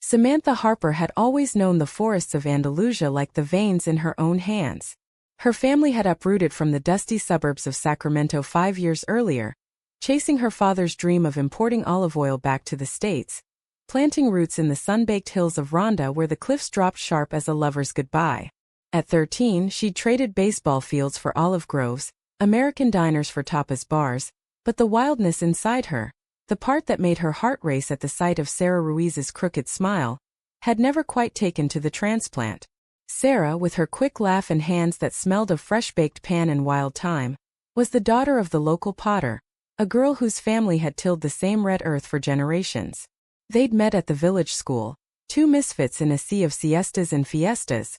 Samantha Harper had always known the forests of Andalusia like the veins in her own hands. Her family had uprooted from the dusty suburbs of Sacramento 5 years earlier, chasing her father's dream of importing olive oil back to the States, planting roots in the sun-baked hills of Ronda where the cliffs dropped sharp as a lover's goodbye. At 13, she'd traded baseball fields for olive groves, American diners for tapas bars, but the wildness inside her, the part that made her heart race at the sight of Sarah Ruiz's crooked smile, had never quite taken to the transplant. Sarah, with her quick laugh and hands that smelled of fresh-baked pan and wild thyme, was the daughter of the local potter, a girl whose family had tilled the same red earth for generations. They'd met at the village school, two misfits in a sea of siestas and fiestas,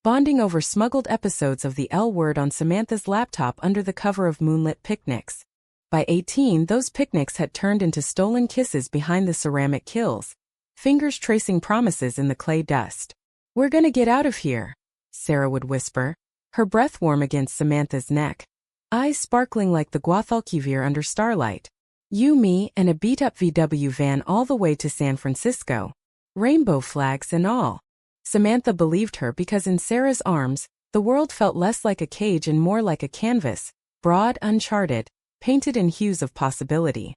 bonding over smuggled episodes of the L Word on Samantha's laptop under the cover of moonlit picnics. By 18, those picnics had turned into stolen kisses behind the ceramic kilns, fingers tracing promises in the clay dust. "We're gonna get out of here," Sarah would whisper, her breath warm against Samantha's neck, eyes sparkling like the Guadalquivir under starlight. "You, me, and a beat-up VW van all the way to San Francisco. Rainbow flags and all." Samantha believed her because in Sarah's arms, the world felt less like a cage and more like a canvas, broad, uncharted, painted in hues of possibility.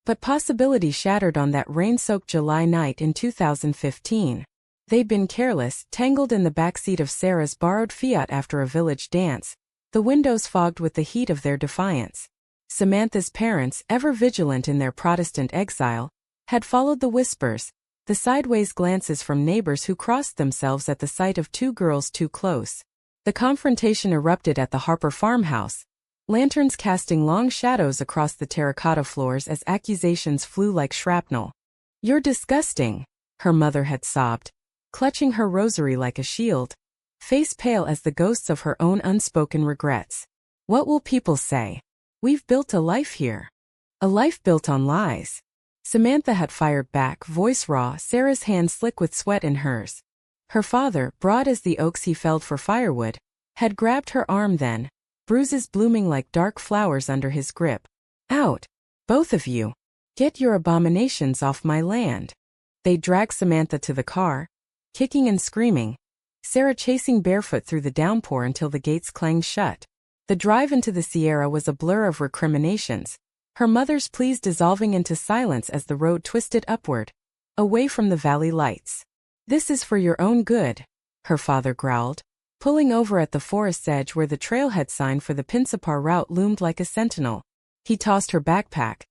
But possibility shattered on that rain-soaked July night in 2015. They'd been careless, tangled in the backseat of Sarah's borrowed Fiat after a village dance, the windows fogged with the heat of their defiance. Samantha's parents, ever vigilant in their Protestant exile, had followed the whispers, the sideways glances from neighbors who crossed themselves at the sight of two girls too close. The confrontation erupted at the Harper farmhouse, lanterns casting long shadows across the terracotta floors as accusations flew like shrapnel. "You're disgusting," her mother had sobbed, clutching her rosary like a shield, face pale as the ghosts of her own unspoken regrets. "What will people say? We've built a life here. A life built on lies." Samantha had fired back, voice raw, Sarah's hand slick with sweat in hers. Her father, broad as the oaks he felled for firewood, had grabbed her arm then, bruises blooming like dark flowers under his grip. "Out! Both of you! Get your abominations off my land!" They dragged Samantha to the car, kicking and screaming, Sarah chasing barefoot through the downpour until the gates clanged shut. The drive into the Sierra was a blur of recriminations, her mother's pleas dissolving into silence as the road twisted upward, away from the valley lights. "This is for your own good," her father growled, pulling over at the forest's edge where the trailhead sign for the Pinsapar route loomed like a sentinel. He tossed her backpack,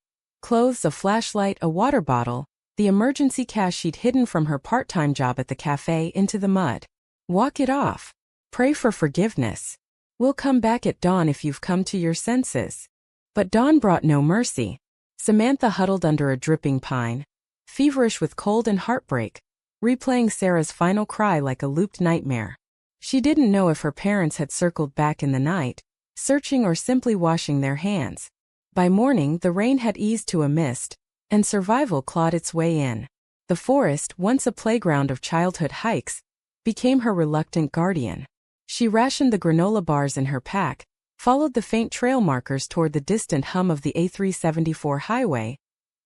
clothes, a flashlight, a water bottle, the emergency cash she'd hidden from her part-time job at the cafe, into the mud. "Walk it off. Pray for forgiveness. We'll come back at dawn if you've come to your senses." But dawn brought no mercy. Samantha huddled under a dripping pine, feverish with cold and heartbreak, replaying Sarah's final cry like a looped nightmare. She didn't know if her parents had circled back in the night, searching or simply washing their hands. By morning, the rain had eased to a mist, and survival clawed its way in. The forest, once a playground of childhood hikes, became her reluctant guardian. She rationed the granola bars in her pack, followed the faint trail markers toward the distant hum of the A374 highway,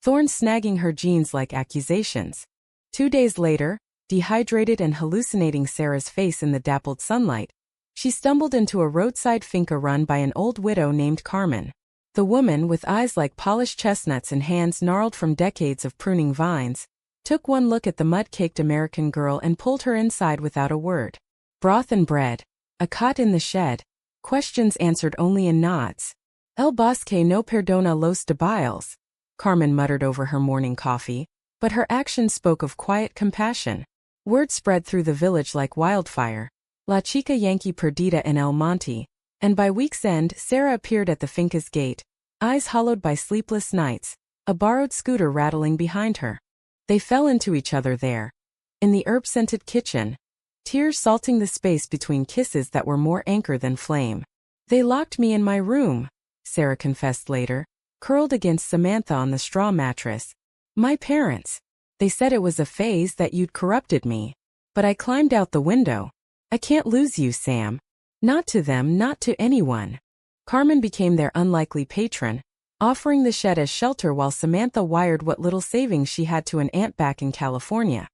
thorns snagging her jeans like accusations. 2 days later, dehydrated and hallucinating Sarah's face in the dappled sunlight, she stumbled into a roadside finca run by an old widow named Carmen. The woman, with eyes like polished chestnuts and hands gnarled from decades of pruning vines, took one look at the mud-caked American girl and pulled her inside without a word. Broth and bread, a cot in the shed, questions answered only in nods. "El Bosque no perdona los debiles," Carmen muttered over her morning coffee, but her actions spoke of quiet compassion. Word spread through the village like wildfire. La Chica Yankee perdida en El Monte, and by week's end Sarah appeared at the finca's gate, eyes hollowed by sleepless nights, a borrowed scooter rattling behind her. They fell into each other there, in the herb-scented kitchen, tears salting the space between kisses that were more anchor than flame. "They locked me in my room," Sarah confessed later, curled against Samantha on the straw mattress. "My parents. They said it was a phase, that you'd corrupted me. But I climbed out the window. I can't lose you, Sam. Not to them, not to anyone." Carmen became their unlikely patron, offering the shed as shelter while Samantha wired what little savings she had to an aunt back in California.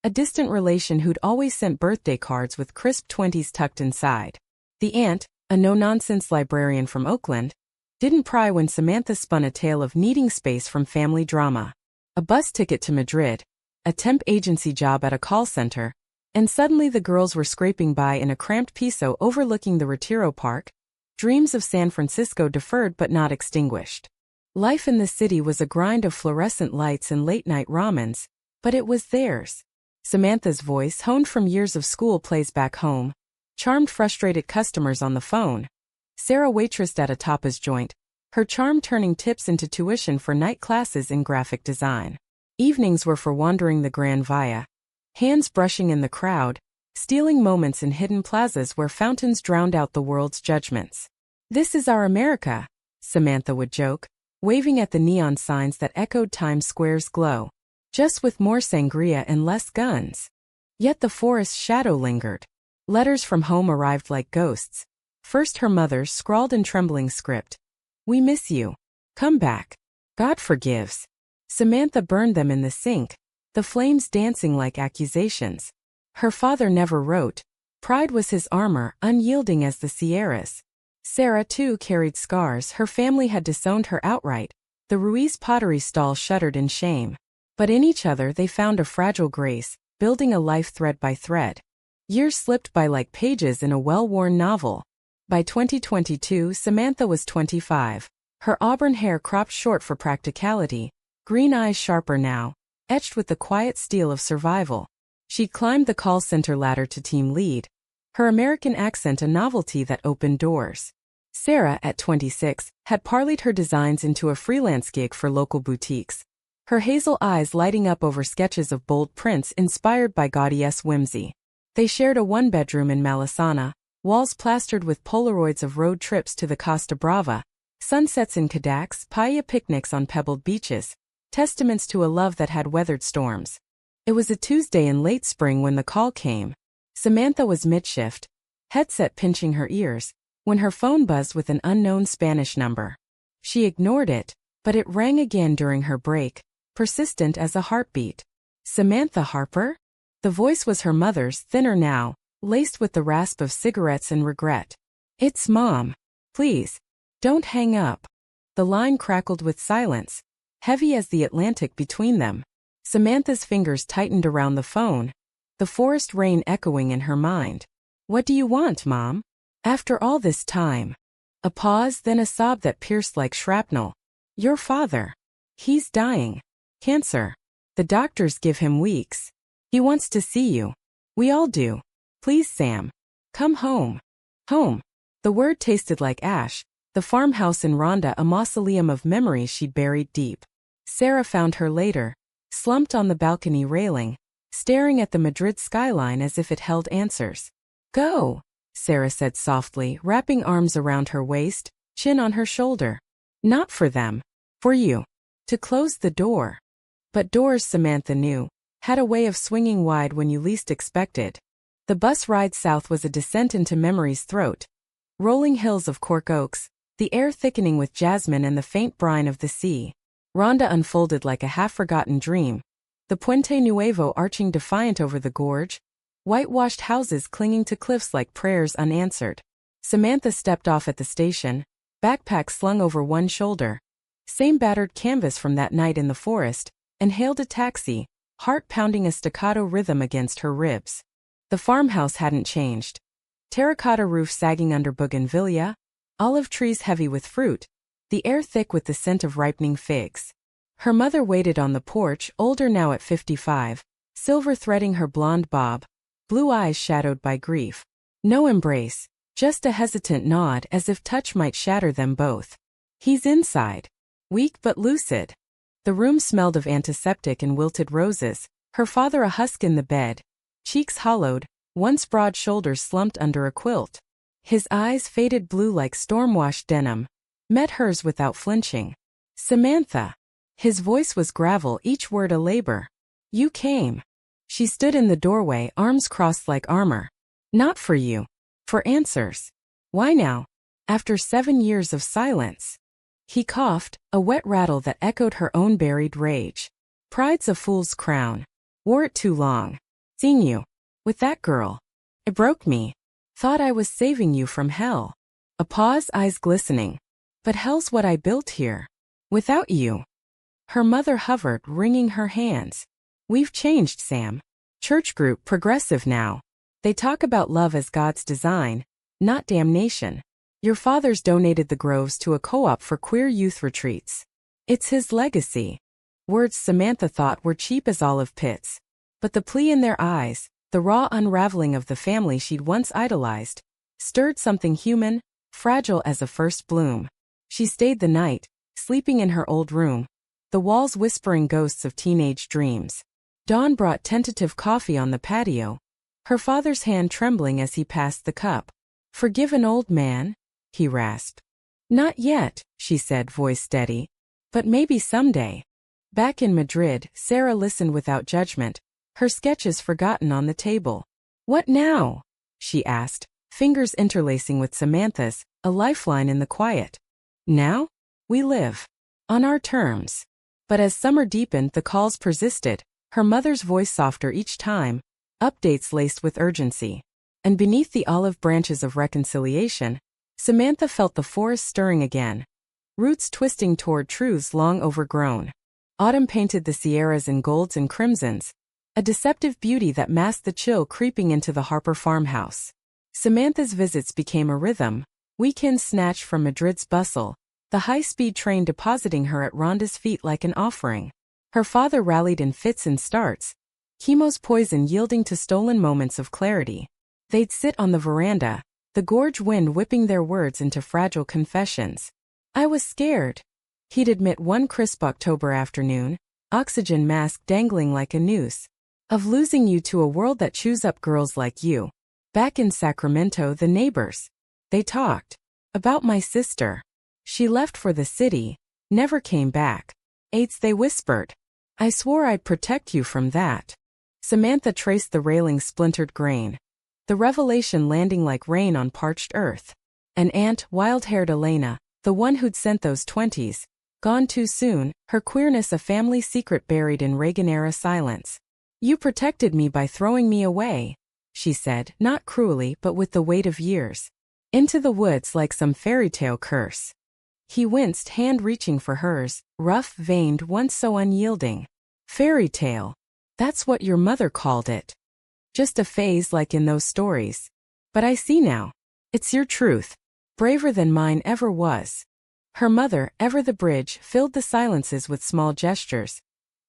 A distant relation who'd always sent birthday cards with crisp 20s tucked inside. The aunt, a no-nonsense librarian from Oakland, didn't pry when Samantha spun a tale of needing space from family drama. A bus ticket to Madrid, a temp agency job at a call center, and suddenly the girls were scraping by in a cramped piso overlooking the Retiro Park. Dreams of San Francisco deferred but not extinguished. Life in the city was a grind of fluorescent lights and late-night ramens, but it was theirs. Samantha's voice, honed from years of school plays back home, charmed frustrated customers on the phone. Sarah waitressed at a tapas joint, her charm turning tips into tuition for night classes in graphic design. Evenings were for wandering the Gran Via, hands brushing in the crowd, stealing moments in hidden plazas where fountains drowned out the world's judgments. "This is our America," Samantha would joke, waving at the neon signs that echoed Times Square's glow. Just with more sangria and less guns. Yet the forest's shadow lingered. Letters from home arrived like ghosts. First her mother's scrawled in trembling script. "We miss you. Come back. God forgives." Samantha burned them in the sink, the flames dancing like accusations. Her father never wrote. Pride was his armor, unyielding as the Sierras. Sarah, too, carried scars. Her family had disowned her outright. The Ruiz pottery stall shuddered in shame. But in each other they found a fragile grace, building a life thread by thread. Years slipped by like pages in a well-worn novel. By 2022, Samantha was 25. Her auburn hair cropped short for practicality, green eyes sharper now, etched with the quiet steel of survival. She'd climbed the call center ladder to team lead, her American accent a novelty that opened doors. Sarah, at 26, had parlayed her designs into a freelance gig for local boutiques, her hazel eyes lighting up over sketches of bold prints inspired by Gaudí's whimsy. They shared a one-bedroom in Malesana, walls plastered with Polaroids of road trips to the Costa Brava, sunsets in Cadaqués, paella picnics on pebbled beaches, testaments to a love that had weathered storms. It was a Tuesday in late spring when the call came. Samantha was mid-shift, headset pinching her ears, when her phone buzzed with an unknown Spanish number. She ignored it, but it rang again during her break, persistent as a heartbeat. "Samantha Harper?" The voice was her mother's, thinner now, laced with the rasp of cigarettes and regret. "It's Mom. Please, don't hang up." The line crackled with silence, heavy as the Atlantic between them. Samantha's fingers tightened around the phone, the forest rain echoing in her mind. "What do you want, Mom? After all this time?" A pause, then a sob that pierced like shrapnel. "Your father. He's dying. Cancer. The doctors give him weeks. He wants to see you. We all do. Please, Sam. Come home." Home. The word tasted like ash, the farmhouse in Ronda a mausoleum of memories she'd buried deep. Sarah found her later, slumped on the balcony railing, staring at the Madrid skyline as if it held answers. "Go," Sarah said softly, wrapping arms around her waist, chin on her shoulder. "Not for them. For you." To close the door. But doors, Samantha knew, had a way of swinging wide when you least expected. The bus ride south was a descent into memory's throat. Rolling hills of cork oaks, the air thickening with jasmine and the faint brine of the sea. Ronda unfolded like a half-forgotten dream. The Puente Nuevo arching defiant over the gorge, whitewashed houses clinging to cliffs like prayers unanswered. Samantha stepped off at the station, backpack slung over one shoulder. Same battered canvas from that night in the forest, and hailed a taxi, heart pounding a staccato rhythm against her ribs. The farmhouse hadn't changed. Terracotta roof sagging under bougainvillea, olive trees heavy with fruit, the air thick with the scent of ripening figs. Her mother waited on the porch, older now at 55, silver threading her blonde bob, blue eyes shadowed by grief. No embrace, just a hesitant nod as if touch might shatter them both. "He's inside." Weak but lucid. The room smelled of antiseptic and wilted roses, her father a husk in the bed, cheeks hollowed, once broad shoulders slumped under a quilt. His eyes, faded blue like storm-washed denim, met hers without flinching. "Samantha." His voice was gravel, each word a labor. "You came." She stood in the doorway, arms crossed like armor. "Not for you. For answers." "Why now? After 7 years of silence?" He coughed, a wet rattle that echoed her own buried rage. "Pride's a fool's crown. Wore it too long. Seeing you. With that girl. It broke me. Thought I was saving you from hell. A pause, eyes glistening. But hell's what I built here. Without you. Her mother hovered, wringing her hands. We've changed, Sam. Church group, progressive now. They talk about love as God's design, not damnation. Your father's donated the groves to a co-op for queer youth retreats. It's his legacy. Words Samantha thought were cheap as olive pits. But the plea in their eyes, the raw unraveling of the family she'd once idolized, stirred something human, fragile as a first bloom. She stayed the night, sleeping in her old room, the walls whispering ghosts of teenage dreams. Dawn brought tentative coffee on the patio, her father's hand trembling as he passed the cup. Forgive an old man? He rasped. Not yet, she said, voice steady. But maybe someday. Back in Madrid, Sarah listened without judgment, her sketches forgotten on the table. What now? She asked, fingers interlacing with Samantha's, a lifeline in the quiet. Now? We live. On our terms. But as summer deepened, the calls persisted, her mother's voice softer each time, updates laced with urgency. And beneath the olive branches of reconciliation, Samantha felt the forest stirring again, roots twisting toward truths long overgrown. Autumn painted the Sierras in golds and crimsons, a deceptive beauty that masked the chill creeping into the Harper farmhouse. Samantha's visits became a rhythm, weekends snatched from Madrid's bustle, the high-speed train depositing her at Rhonda's feet like an offering. Her father rallied in fits and starts, chemo's poison yielding to stolen moments of clarity. They'd sit on the veranda, the gorge wind whipping their words into fragile confessions. I was scared, he'd admit one crisp October afternoon, oxygen mask dangling like a noose, of losing you to a world that chews up girls like you. Back in Sacramento, the neighbors. They talked. About my sister. She left for the city, never came back. AIDS, they whispered. I swore I'd protect you from that. Samantha traced the railing's splintered grain. The revelation landing like rain on parched earth. An aunt, wild-haired Elena, the one who'd sent those 20s, gone too soon, her queerness a family secret buried in Reagan-era silence. You protected me by throwing me away, she said, not cruelly but with the weight of years. Into the woods like some fairy tale curse. He winced, hand reaching for hers, rough-veined, once so unyielding. Fairy tale. That's what your mother called it. Just a phase like in those stories. But I see now. It's your truth. Braver than mine ever was. Her mother, ever the bridge, filled the silences with small gestures.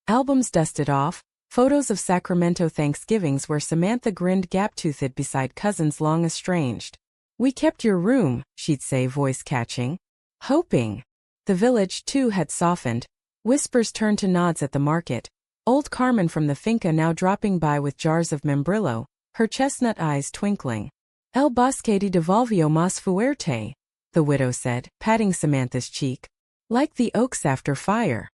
Albums dusted off, photos of Sacramento Thanksgivings where Samantha grinned gap-toothed beside cousins long estranged. We kept your room, she'd say, voice catching. Hoping. The village, too, had softened. Whispers turned to nods at the market. Old Carmen from the finca now dropping by with jars of membrillo, her chestnut eyes twinkling. El bosque de devolvió más fuerte, the widow said, patting Samantha's cheek. Like the oaks after fire.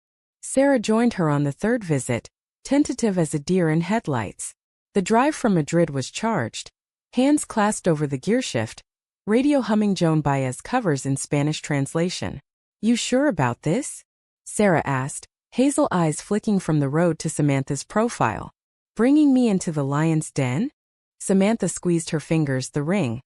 Sarah joined her on the third visit, tentative as a deer in headlights. The drive from Madrid was charged. Hands clasped over the gearshift, radio humming Joan Baez covers in Spanish translation. You sure about this? Sarah asked, hazel eyes flicking from the road to Samantha's profile. Bringing me into the lion's den? Samantha squeezed her fingers, the ring.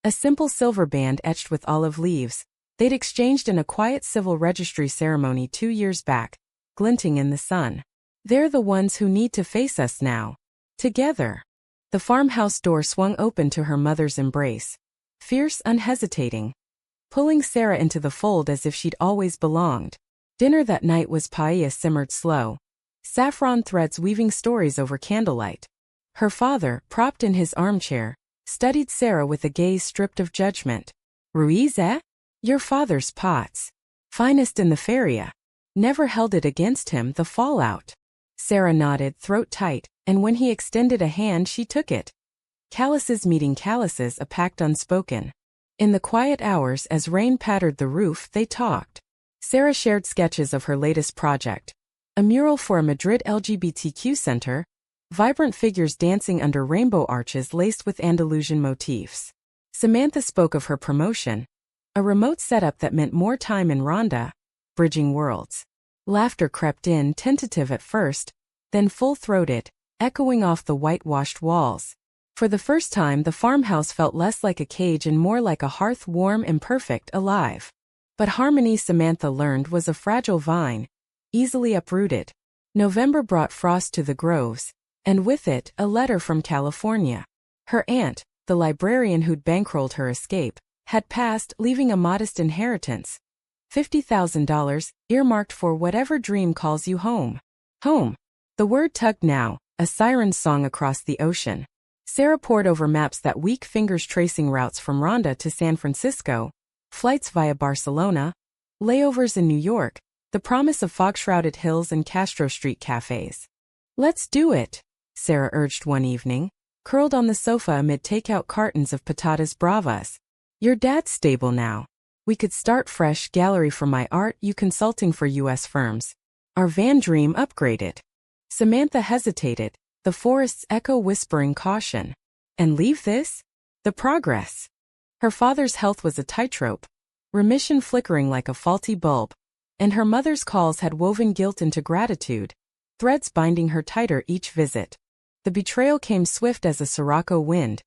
A simple silver band etched with olive leaves. They'd exchanged in a quiet civil registry ceremony 2 years back, glinting in the sun. They're the ones who need to face us now. Together. The farmhouse door swung open to her mother's embrace. Fierce, unhesitating. Pulling Sarah into the fold as if she'd always belonged. Dinner that night was paella simmered slow. Saffron threads weaving stories over candlelight. Her father, propped in his armchair, studied Sarah with a gaze stripped of judgment. Ruiz, eh? Your father's pots. Finest in the feria. Never held it against him, the fallout. Sarah nodded, throat tight, and when he extended a hand she took it. Calluses meeting calluses, a pact unspoken. In the quiet hours as rain pattered the roof, they talked. Sarah shared sketches of her latest project. A mural for a Madrid LGBTQ center, vibrant figures dancing under rainbow arches laced with Andalusian motifs. Samantha spoke of her promotion. A remote setup that meant more time in Rhonda, bridging worlds. Laughter crept in, tentative at first, then full-throated. echoing off the whitewashed walls. For the first time, the farmhouse felt less like a cage and more like a hearth, warm, imperfect, alive. But harmony, Samantha learned, was a fragile vine, easily uprooted. November brought frost to the groves, and with it, a letter from California. Her aunt, the librarian who'd bankrolled her escape, had passed, leaving a modest inheritance. $50,000, earmarked for whatever dream calls you home. Home. The word tugged now, a siren's song across the ocean. Sarah pored over maps, that weak fingers tracing routes from Ronda to San Francisco, flights via Barcelona, layovers in New York, the promise of fog-shrouded hills and Castro Street cafes. "Let's do it," Sarah urged one evening, curled on the sofa amid takeout cartons of patatas bravas. "Your dad's stable now. We could start fresh, gallery for my art, you consulting for U.S. firms. Our van dream upgraded." Samantha hesitated, the forest's echo whispering caution. And leave this? The progress. Her father's health was a tightrope, remission flickering like a faulty bulb, and her mother's calls had woven guilt into gratitude, threads binding her tighter each visit. The betrayal came swift as a sirocco wind,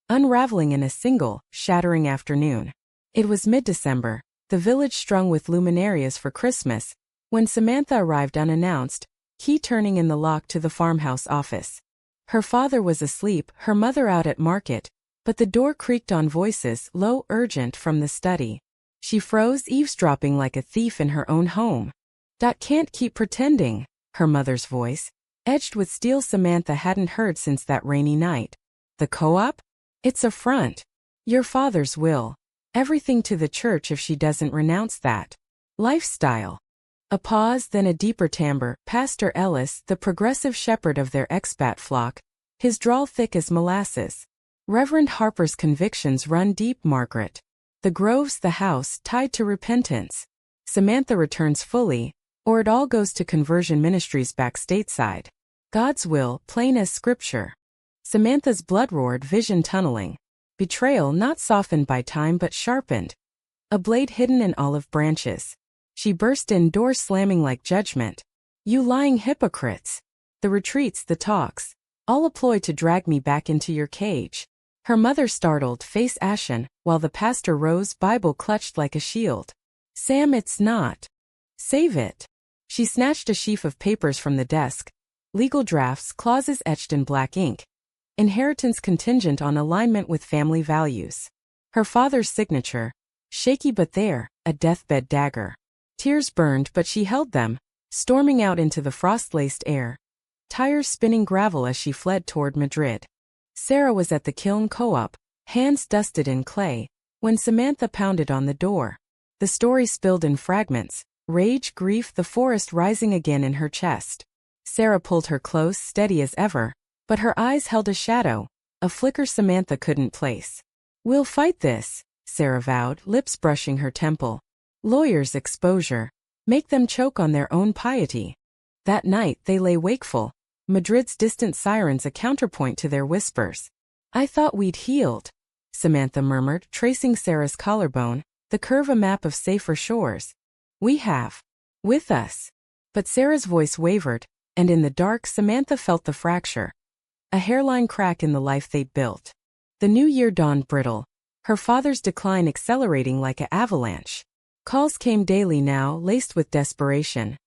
unraveling in a single, shattering afternoon. It was mid-December, the village strung with luminarias for Christmas, when Samantha arrived unannounced, key turning in the lock to the farmhouse office. Her father was asleep, her mother out at market, but the door creaked on voices, low, urgent, from the study. She froze, eavesdropping like a thief in her own home. "Can't keep pretending," her mother's voice, edged with steel Samantha hadn't heard since that rainy night. "The co-op? It's a front. Your father's will. Everything to the church if she doesn't renounce that lifestyle." A pause, then a deeper timbre. "Pastor Ellis, the progressive shepherd of their expat flock, his drawl thick as molasses. Reverend Harper's convictions run deep, Margaret. The groves, the house, tied to repentance. Samantha returns fully, or it all goes to conversion ministries back stateside. God's will, plain as scripture." Samantha's blood roared, vision tunneling. Betrayal not softened by time but sharpened. A blade hidden in olive branches. She burst in, doors slamming like judgment. "You lying hypocrites. The retreats, the talks, all a ploy to drag me back into your cage." Her mother startled, face ashen, while the pastor rose, Bible clutched like a shield. "Sam, it's not. Save it." She snatched a sheaf of papers from the desk. Legal drafts, clauses etched in black ink. Inheritance contingent on alignment with family values. Her father's signature, shaky but there, a deathbed dagger. Tears burned, but she held them, storming out into the frost-laced air, tires spinning gravel as she fled toward Madrid. Sarah was at the Kiln Co-op, hands dusted in clay, when Samantha pounded on the door. The story spilled in fragments, rage, grief, the forest rising again in her chest. Sarah pulled her close, steady as ever, but her eyes held a shadow, a flicker Samantha couldn't place. "We'll fight this," Sarah vowed, lips brushing her temple. "Lawyers' exposure. Make them choke on their own piety." That night they lay wakeful, Madrid's distant sirens a counterpoint to their whispers. "I thought we'd healed," Samantha murmured, tracing Sarah's collarbone, the curve a map of safer shores. "We have. With us." But Sarah's voice wavered, and in the dark Samantha felt the fracture. A hairline crack in the life they'd built. The new year dawned brittle, her father's decline accelerating like an avalanche. Calls came daily now, laced with desperation.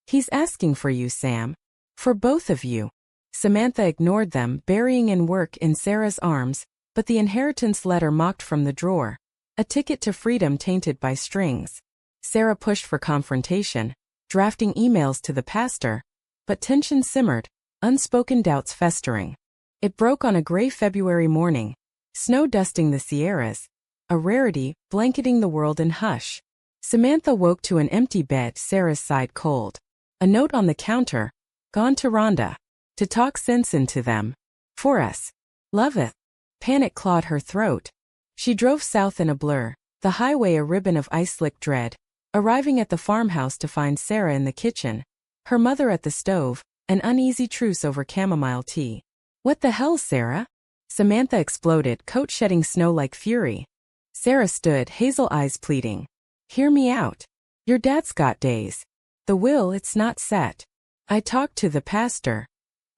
"He's asking for you, Sam. For both of you." Samantha ignored them, burying in work in Sarah's arms, but the inheritance letter mocked from the drawer. A ticket to freedom tainted by strings. Sarah pushed for confrontation, drafting emails to the pastor, but tension simmered, unspoken doubts festering. It broke on a gray February morning, snow dusting the Sierras, a rarity, blanketing the world in hush. Samantha woke to an empty bed, Sarah's sighed cold. A note on the counter, "Gone to Rhonda. To talk sense into them. For us. Love it." Panic clawed her throat. She drove south in a blur, the highway a ribbon of ice-slick dread, arriving at the farmhouse to find Sarah in the kitchen, her mother at the stove, an uneasy truce over chamomile tea. "What the hell, Sarah?" Samantha exploded, coat shedding snow like fury. Sarah stood, hazel eyes pleading. "Hear me out. Your dad's got days. The will, it's not set. I talked to the pastor.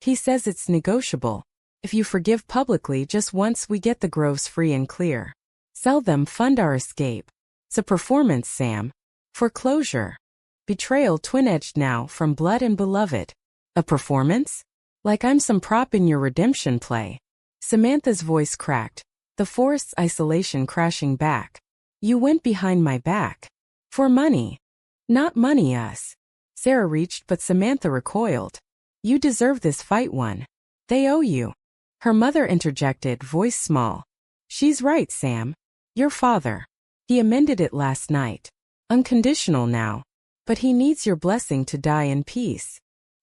He says it's negotiable. If you forgive publicly just once, we get the groves free and clear. Sell them, fund our escape. It's a performance, Sam. Foreclosure. Betrayal twin-edged now from blood and beloved. A performance? Like I'm some prop in your redemption play. Samantha's voice cracked, the forest's isolation crashing back. You went behind my back. For money. Not money, us. Sarah reached, but Samantha recoiled. You deserve this fight, one. They owe you. Her mother interjected, voice small. She's right, Sam. Your father. He amended it last night. Unconditional now. But he needs your blessing to die in peace.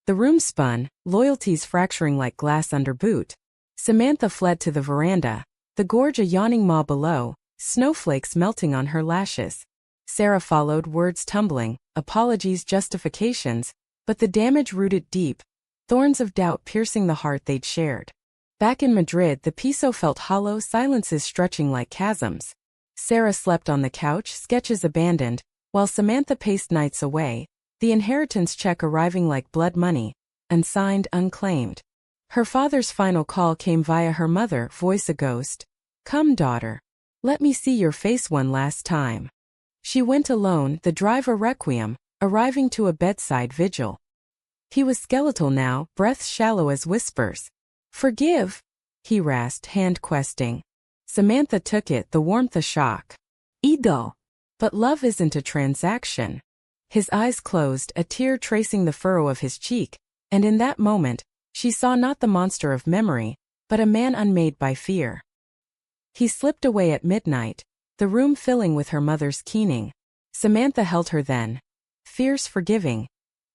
The room spun, loyalties fracturing like glass under boot. Samantha fled to the veranda, the gorge a yawning maw below, snowflakes melting on her lashes. Sarah followed, words tumbling, apologies, justifications, but the damage rooted deep, thorns of doubt piercing the heart they'd shared. Back in Madrid, the piso felt hollow, silences stretching like chasms. Sarah slept on the couch, sketches abandoned, while Samantha paced nights away, the inheritance check arriving like blood money, unsigned, unclaimed. Her father's final call came via her mother, voice a ghost. Come, daughter. Let me see your face one last time. She went alone, the drive a requiem, arriving to a bedside vigil. He was skeletal now, breaths shallow as whispers. Forgive, he rasped, hand questing. Samantha took it, the warmth a shock. Ego. But love isn't a transaction. His eyes closed, a tear tracing the furrow of his cheek, and in that moment, she saw not the monster of memory, but a man unmade by fear. He slipped away at midnight, the room filling with her mother's keening. Samantha held her then, fierce, forgiving,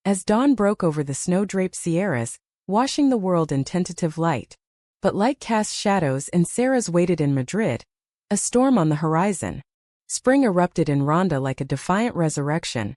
as dawn broke over the snow-draped Sierras, washing the world in tentative light. But light cast shadows, and Sarah's waited in Madrid, a storm on the horizon. Spring erupted in Ronda like a defiant resurrection.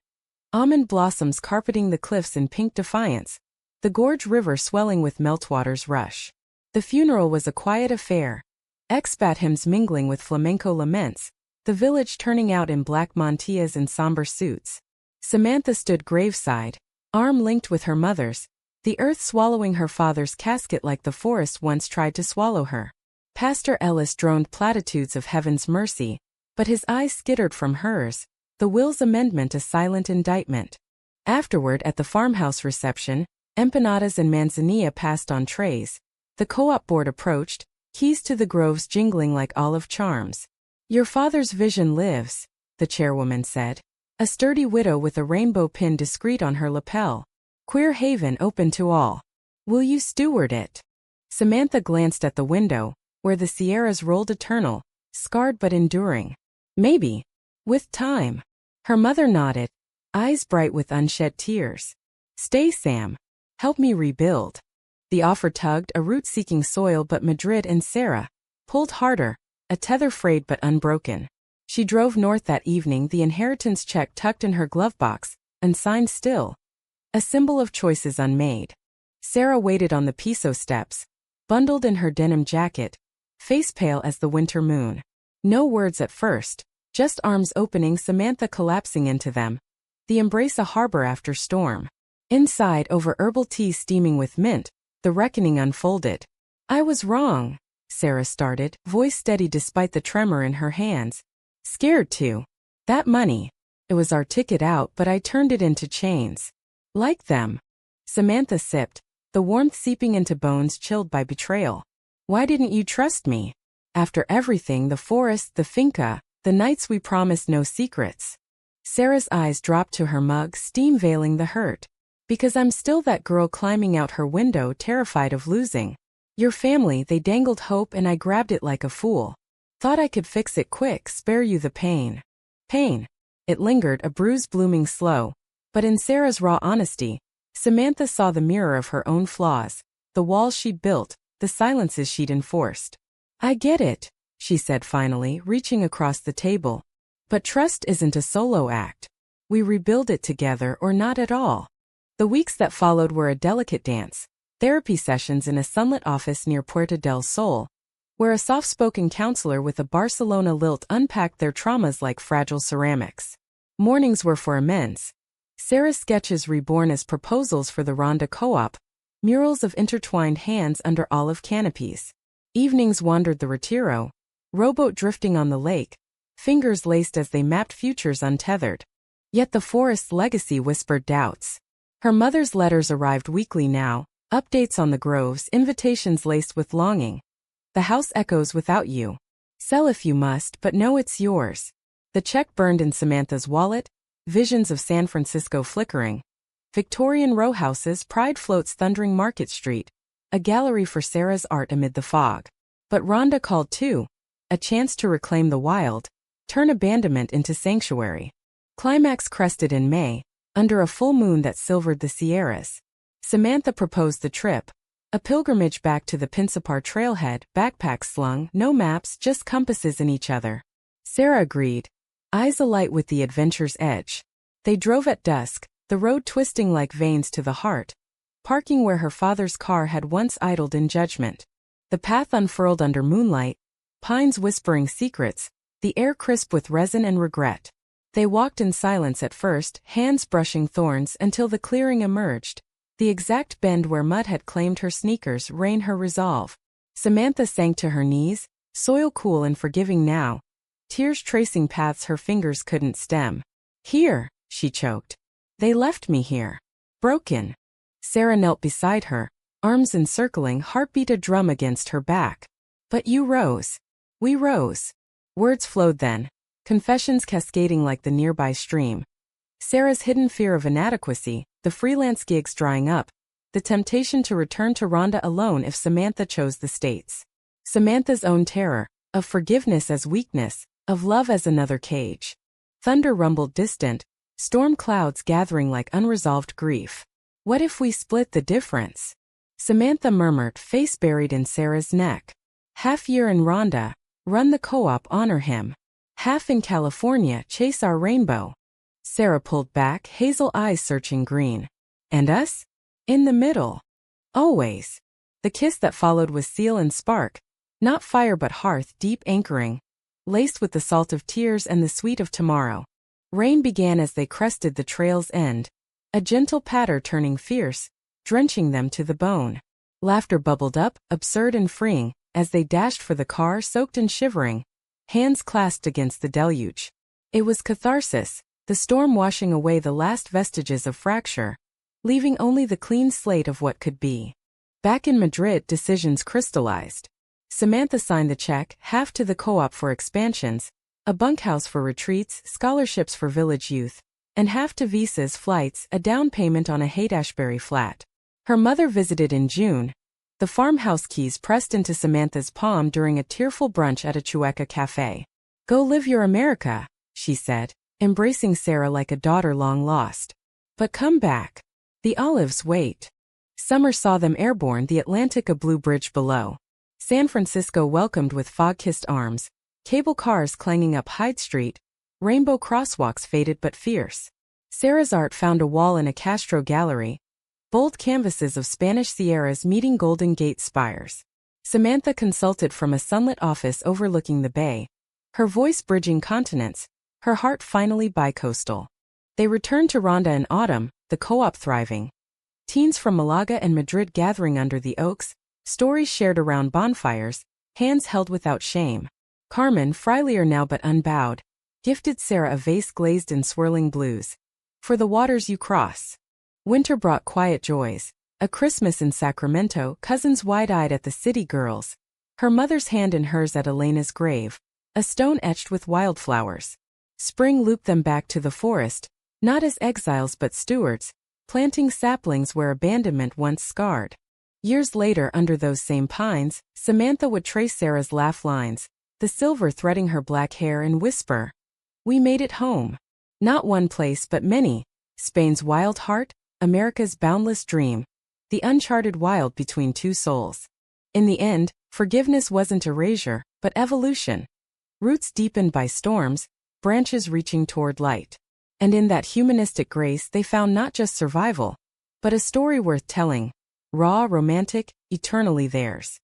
Almond blossoms carpeting the cliffs in pink defiance, the gorge river swelling with meltwater's rush. The funeral was a quiet affair, expat hymns mingling with flamenco laments, the village turning out in black mantillas and somber suits. Samantha stood graveside, arm linked with her mother's, the earth swallowing her father's casket like the forest once tried to swallow her. Pastor Ellis droned platitudes of heaven's mercy, but his eyes skittered from hers, the will's amendment a silent indictment. Afterward, at the farmhouse reception, empanadas and manzanilla passed on trays. The co-op board approached, keys to the groves jingling like olive charms. Your father's vision lives, the chairwoman said. A sturdy widow with a rainbow pin discreet on her lapel. Queer haven open to all. Will you steward it? Samantha glanced at the window, where the Sierras rolled eternal, scarred but enduring. Maybe. With time. Her mother nodded, eyes bright with unshed tears. Stay, Sam. Help me rebuild. The offer tugged, a root seeking soil, but Madrid and Sarah pulled harder, a tether frayed but unbroken. She drove north that evening, the inheritance check tucked in her glove box, unsigned still. A symbol of choices unmade. Sarah waited on the piso steps, bundled in her denim jacket, face pale as the winter moon. No words at first, just arms opening, Samantha collapsing into them. The embrace a harbor after storm. Inside, over herbal tea steaming with mint, the reckoning unfolded. I was wrong, Sarah started, voice steady despite the tremor in her hands. Scared too. That money. It was our ticket out, but I turned it into chains. Like them. Samantha sipped, the warmth seeping into bones chilled by betrayal. Why didn't you trust me? After everything, the forest, the finca, the nights we promised no secrets. Sarah's eyes dropped to her mug, steam veiling the hurt. Because I'm still that girl climbing out her window, terrified of losing. Your family, they dangled hope and I grabbed it like a fool. Thought I could fix it quick, spare you the pain. Pain. It lingered, a bruise blooming slow. But in Sarah's raw honesty, Samantha saw the mirror of her own flaws, the walls she'd built, the silences she'd enforced. I get it, she said finally, reaching across the table. But trust isn't a solo act. We rebuild it together or not at all. The weeks that followed were a delicate dance, therapy sessions in a sunlit office near Puerta del Sol, where a soft-spoken counselor with a Barcelona lilt unpacked their traumas like fragile ceramics. Mornings were for amends. Sarah's sketches reborn as proposals for the Ronda co-op, murals of intertwined hands under olive canopies. Evenings wandered the Retiro, rowboat drifting on the lake, fingers laced as they mapped futures untethered. Yet the forest's legacy whispered doubts. Her mother's letters arrived weekly now, updates on the groves, invitations laced with longing. The house echoes without you. Sell if you must, but know it's yours. The check burned in Samantha's wallet, visions of San Francisco flickering. Victorian row houses, pride floats thundering Market Street, a gallery for Sarah's art amid the fog. But Rhonda called too, a chance to reclaim the wild, turn abandonment into sanctuary. Climax crested in May, under a full moon that silvered the Sierras. Samantha proposed the trip, a pilgrimage back to the Pinsapar trailhead, backpacks slung, no maps, just compasses in each other. Sarah agreed, eyes alight with the adventure's edge. They drove at dusk, the road twisting like veins to the heart, parking where her father's car had once idled in judgment. The path unfurled under moonlight, pines whispering secrets, the air crisp with resin and regret. They walked in silence at first, hands brushing thorns until the clearing emerged. The exact bend where mud had claimed her sneakers reigned her resolve. Samantha sank to her knees, soil cool and forgiving now, tears tracing paths her fingers couldn't stem. Here, she choked. They left me here. Broken. Sarah knelt beside her, arms encircling, heartbeat a drum against her back. But you rose. We rose. Words flowed then, confessions cascading like the nearby stream. Sarah's hidden fear of inadequacy, the freelance gigs drying up, the temptation to return to Rhonda alone if Samantha chose the States. Samantha's own terror, of forgiveness as weakness, of love as another cage. Thunder rumbled distant, storm clouds gathering like unresolved grief. What if we split the difference? Samantha murmured, face buried in Sarah's neck. Half year in Rhonda, run the co-op, honor him. Half in California, chase our rainbow. Sarah pulled back, hazel eyes searching green. And us? In the middle. Always. The kiss that followed was seal and spark, not fire but hearth, deep anchoring, laced with the salt of tears and the sweet of tomorrow. Rain began as they crested the trail's end, a gentle patter turning fierce, drenching them to the bone. Laughter bubbled up, absurd and freeing, as they dashed for the car, soaked and shivering, hands clasped against the deluge. It was catharsis, the storm washing away the last vestiges of fracture, leaving only the clean slate of what could be. Back in Madrid, decisions crystallized. Samantha signed the check, half to the co-op for expansions, a bunkhouse for retreats, scholarships for village youth, and half to visas, flights, a down payment on a Haight-Ashbury flat. Her mother visited in June, the farmhouse keys pressed into Samantha's palm during a tearful brunch at a Chueca cafe. Go live your America, she said, embracing Sarah like a daughter long lost. But come back. The olives wait. Summer saw them airborne, the Atlantic a blue bridge below. San Francisco welcomed with fog-kissed arms, cable cars clanging up Hyde Street, rainbow crosswalks faded but fierce. Sarah's art found a wall in a Castro gallery, bold canvases of Spanish Sierras meeting Golden Gate spires. Samantha consulted from a sunlit office overlooking the bay, her voice bridging continents, her heart finally bicoastal. They returned to Rhonda in autumn, the co-op thriving. Teens from Malaga and Madrid gathering under the oaks, stories shared around bonfires, hands held without shame. Carmen, frielier now but unbowed, gifted Sarah a vase glazed in swirling blues. For the waters you cross. Winter brought quiet joys, a Christmas in Sacramento, cousins wide-eyed at the city girls, her mother's hand in hers at Elena's grave, a stone etched with wildflowers. Spring looped them back to the forest, not as exiles but stewards, planting saplings where abandonment once scarred. Years later, under those same pines, Samantha would trace Sarah's laugh lines, the silver threading her black hair, and whisper, "We made it home. Not one place but many, Spain's wild heart, America's boundless dream, the uncharted wild between two souls." In the end, forgiveness wasn't erasure, but evolution. Roots deepened by storms, branches reaching toward light. And in that humanistic grace they found not just survival, but a story worth telling, raw, romantic, eternally theirs.